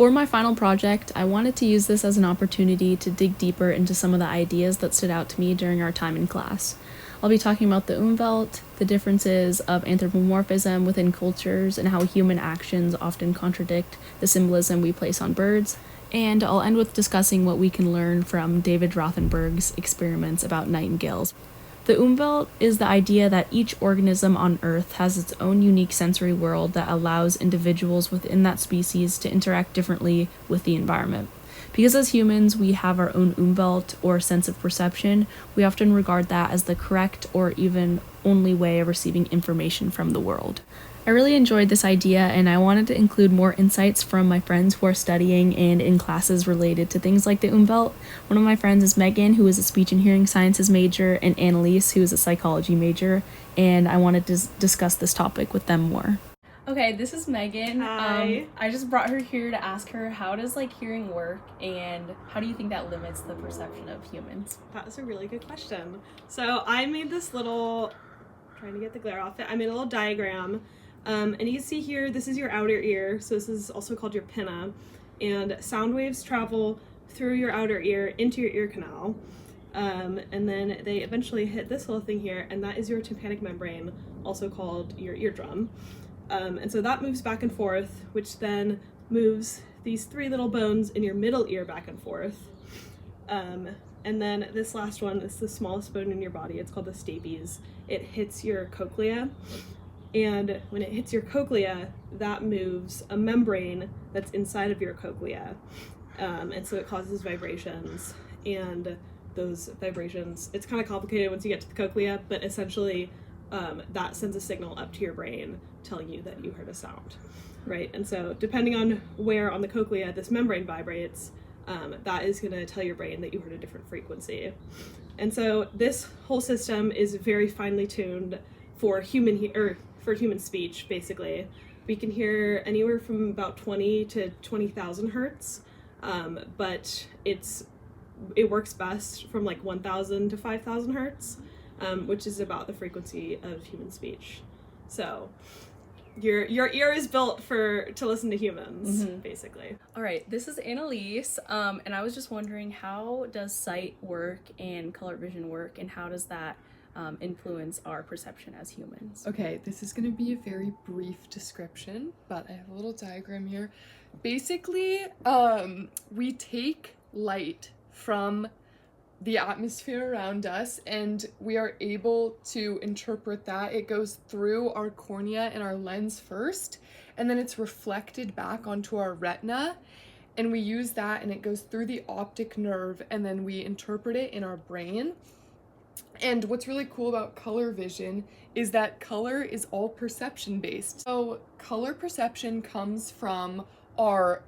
For my final project, I wanted to use this as an opportunity to dig deeper into some of the ideas that stood out to me during our time in class. I'll be talking about the Umwelt, the differences of anthropomorphism within cultures, and how human actions often contradict the symbolism we place on birds. And I'll end with discussing what we can learn from David Rothenberg's experiments about nightingales. The Umwelt is the idea that each organism on Earth has its own unique sensory world that allows individuals within that species to interact differently with the environment. Because as humans, we have our own Umwelt or sense of perception, we often regard that as the correct or even only way of receiving information from the world. I really enjoyed this idea, and I wanted to include more insights from my friends who are studying and in classes related to things like the Umwelt. One of my friends is Megan, who is a speech and hearing sciences major, and Annalise, who is a psychology major, and I wanted to discuss this topic with them more. Okay, this is Megan. Hi. I just brought her here to ask her, how does hearing work, and how do you think that limits the perception of humans? That was a really good question. So I made this little, trying to get the glare off it, I made a little diagram. And you can see here, this is your outer ear, so this is also called your pinna, and sound waves travel through your outer ear into your ear canal, and then they eventually hit this little thing here, and that is your tympanic membrane, also called your eardrum. And so that moves back and forth, which then moves these three little bones in your middle ear back and forth. And then this last one is the smallest bone in your body. It's called the stapes. It hits your cochlea. And when it hits your cochlea, that moves a membrane that's inside of your cochlea. And so it causes vibrations. And those vibrations, it's kind of complicated once you get to the cochlea, but essentially that sends a signal up to your brain telling you that you heard a sound, right? And so depending on where on the cochlea this membrane vibrates, that is going to tell your brain that you heard a different frequency. And so this whole system is very finely tuned for human speech, basically. We can hear anywhere from about 20 to 20,000 hertz, but it works best from 1,000 to 5,000 hertz, which is about the frequency of human speech. So your ear is built to listen to humans, basically. All right, this is Annalise, and I was just wondering, how does sight work and color vision work, and how does that influence our perception as humans? Okay, this is going to be a very brief description, but I have a little diagram here. Basically, we take light from the atmosphere around us, and we are able to interpret that. It goes through our cornea and our lens first, and then it's reflected back onto our retina, and we use that, and it goes through the optic nerve, and then we interpret it in our brain. And what's really cool about color vision is that color is all perception based. So color perception comes from our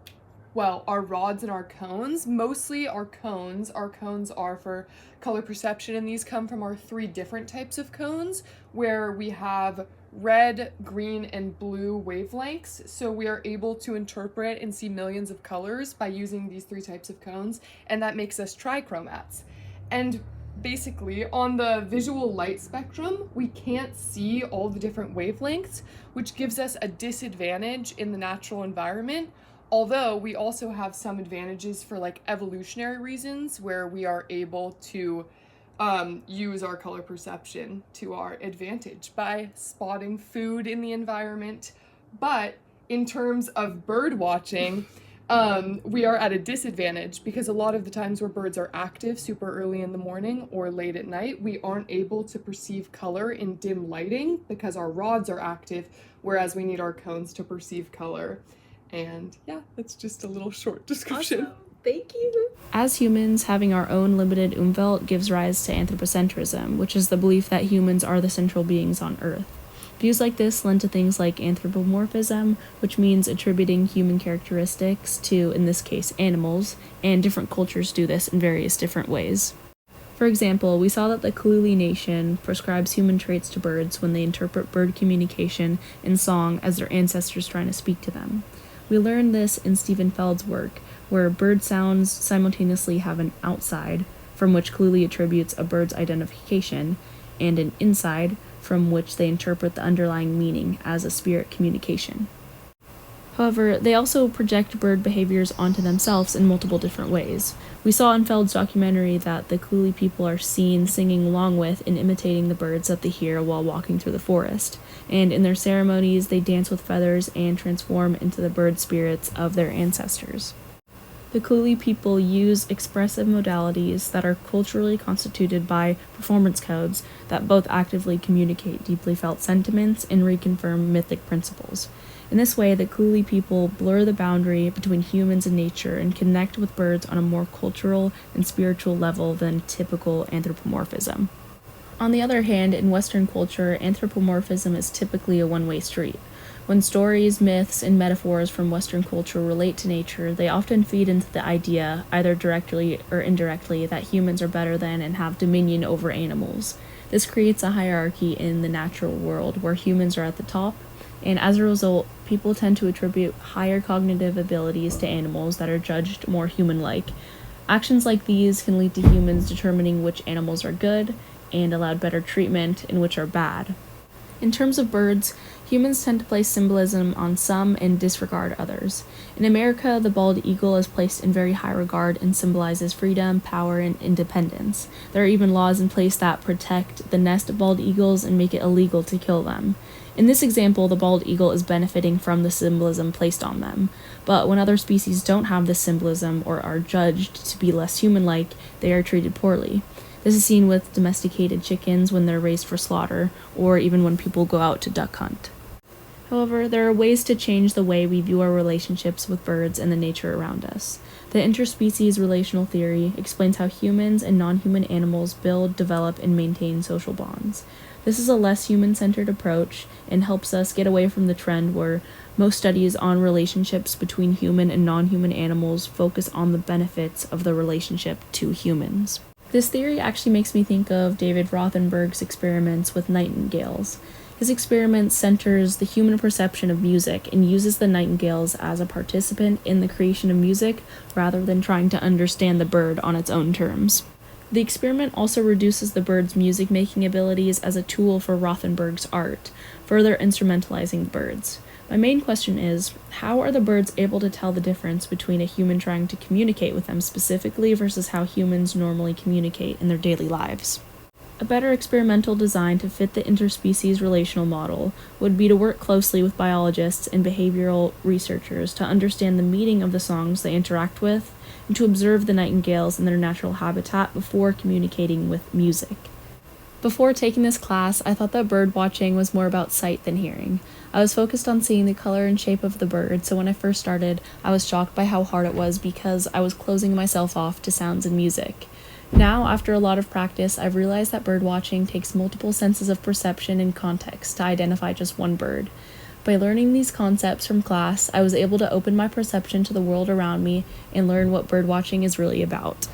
rods and our cones, mostly our cones. Our cones are for color perception, and these come from our three different types of cones, where we have red, green, and blue wavelengths. So we are able to interpret and see millions of colors by using these three types of cones, and that makes us trichromats. And basically, on the visual light spectrum, we can't see all the different wavelengths, which gives us a disadvantage in the natural environment. Although we also have some advantages for evolutionary reasons, where we are able to use our color perception to our advantage by spotting food in the environment. But in terms of bird watching, we are at a disadvantage, because a lot of the times where birds are active super early in the morning or late at night, we aren't able to perceive color in dim lighting because our rods are active, whereas we need our cones to perceive color. And yeah, that's just a little short description. Awesome. Thank you. As humans, having our own limited Umwelt gives rise to anthropocentrism, which is the belief that humans are the central beings on Earth. Views like this lend to things like anthropomorphism, which means attributing human characteristics to, in this case, animals, and different cultures do this in various different ways. For example, we saw that the Kulili Nation prescribes human traits to birds when they interpret bird communication and song as their ancestors trying to speak to them. We learned this in Stephen Feld's work, where bird sounds simultaneously have an outside, from which Kulili attributes a bird's identification, and an inside, from which they interpret the underlying meaning as a spirit communication. However, they also project bird behaviors onto themselves in multiple different ways. We saw in Feld's documentary that the Cooley people are seen singing along with and imitating the birds that they hear while walking through the forest. And in their ceremonies, they dance with feathers and transform into the bird spirits of their ancestors. The Cooley people use expressive modalities that are culturally constituted by performance codes that both actively communicate deeply felt sentiments and reconfirm mythic principles. In this way, the Cooley people blur the boundary between humans and nature and connect with birds on a more cultural and spiritual level than typical anthropomorphism. On the other hand, in Western culture, anthropomorphism is typically a one-way street. When stories, myths, and metaphors from Western culture relate to nature, they often feed into the idea, either directly or indirectly, that humans are better than and have dominion over animals. This creates a hierarchy in the natural world where humans are at the top, and as a result, people tend to attribute higher cognitive abilities to animals that are judged more human-like. Actions like these can lead to humans determining which animals are good and allowed better treatment and which are bad. In terms of birds, humans tend to place symbolism on some and disregard others. In America, the bald eagle is placed in very high regard and symbolizes freedom, power, and independence. There are even laws in place that protect the nest of bald eagles and make it illegal to kill them. In this example, the bald eagle is benefiting from the symbolism placed on them. But when other species don't have this symbolism or are judged to be less human-like, they are treated poorly. This is seen with domesticated chickens when they're raised for slaughter, or even when people go out to duck hunt. However, there are ways to change the way we view our relationships with birds and the nature around us. The interspecies relational theory explains how humans and non-human animals build, develop, and maintain social bonds. This is a less human-centered approach and helps us get away from the trend where most studies on relationships between human and non-human animals focus on the benefits of the relationship to humans. This theory actually makes me think of David Rothenberg's experiments with nightingales. His experiment centers the human perception of music and uses the nightingales as a participant in the creation of music rather than trying to understand the bird on its own terms. The experiment also reduces the bird's music-making abilities as a tool for Rothenberg's art, further instrumentalizing birds. My main question is, how are the birds able to tell the difference between a human trying to communicate with them specifically versus how humans normally communicate in their daily lives? A better experimental design to fit the interspecies relational model would be to work closely with biologists and behavioral researchers to understand the meaning of the songs they interact with and to observe the nightingales in their natural habitat before communicating with music. Before taking this class, I thought that bird watching was more about sight than hearing. I was focused on seeing the color and shape of the bird, so when I first started, I was shocked by how hard it was because I was closing myself off to sounds and music. Now, after a lot of practice, I've realized that bird watching takes multiple senses of perception and context to identify just one bird. By learning these concepts from class, I was able to open my perception to the world around me and learn what bird watching is really about.